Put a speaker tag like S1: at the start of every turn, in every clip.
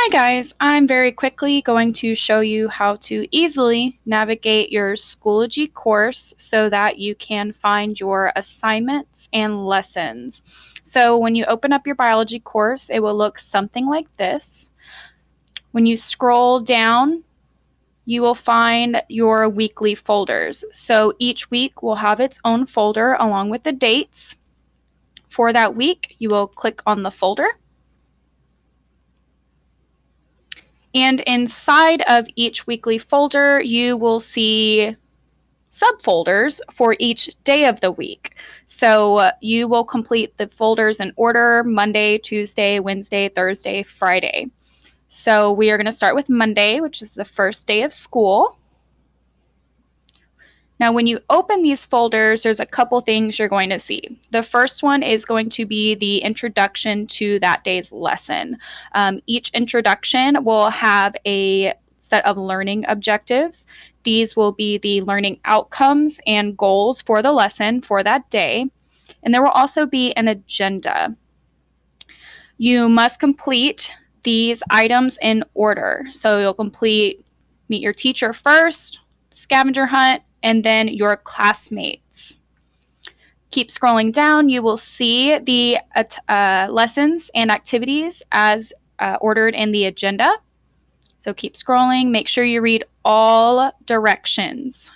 S1: Hi guys, I'm very quickly going to show you how to easily navigate your Schoology course so that you can find your assignments and lessons. So when you open up your biology course, it will look something like this. When you scroll down, you will find your weekly folders. So each week will have its own folder along with the dates. For that week, you will click on the folder. And inside of each weekly folder, you will see subfolders for each day of the week. So you will complete the folders in order: Monday, Tuesday, Wednesday, Thursday, Friday. So we are going to start with Monday, which is the first day of school. Now, when you open these folders, there's a couple things you're going to see. The first one is going to be the introduction to that day's lesson. Each introduction will have a set of learning objectives. These will be the learning outcomes and goals for the lesson for that day. And there will also be an agenda. You must complete these items in order. So you'll complete meet your teacher first, scavenger hunt, and then your classmates. Keep scrolling down. You will see the lessons and activities as ordered in the agenda. So keep scrolling. Make sure you read all directions.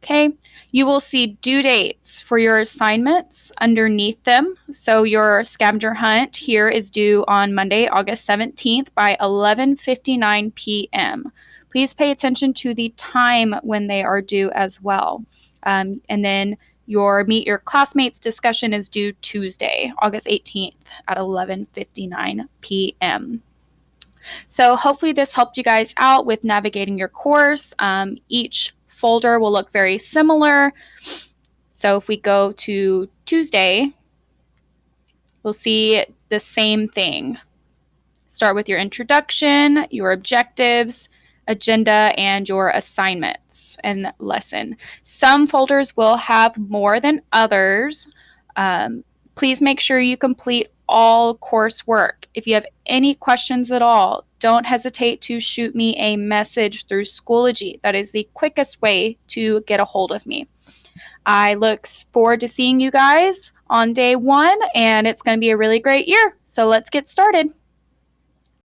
S1: Okay, you will see due dates for your assignments underneath them. So your scavenger hunt here is due on Monday, August 17th by 11:59 p.m. Please pay attention to the time when they are due as well. And then your meet your classmates discussion is due Tuesday, August 18th at 11:59 p.m. So hopefully this helped you guys out with navigating your course. Each folder will look very similar. So if we go to Tuesday, we'll see the same thing. Start with your introduction, your objectives, agenda, and your assignments and lesson. Some folders will have more than others. Please make sure you complete all coursework. If you have any questions at all, don't hesitate to shoot me a message through Schoology. That is the quickest way to get a hold of me. I look forward to seeing you guys on day one, and it's going to be a really great year. So let's get started.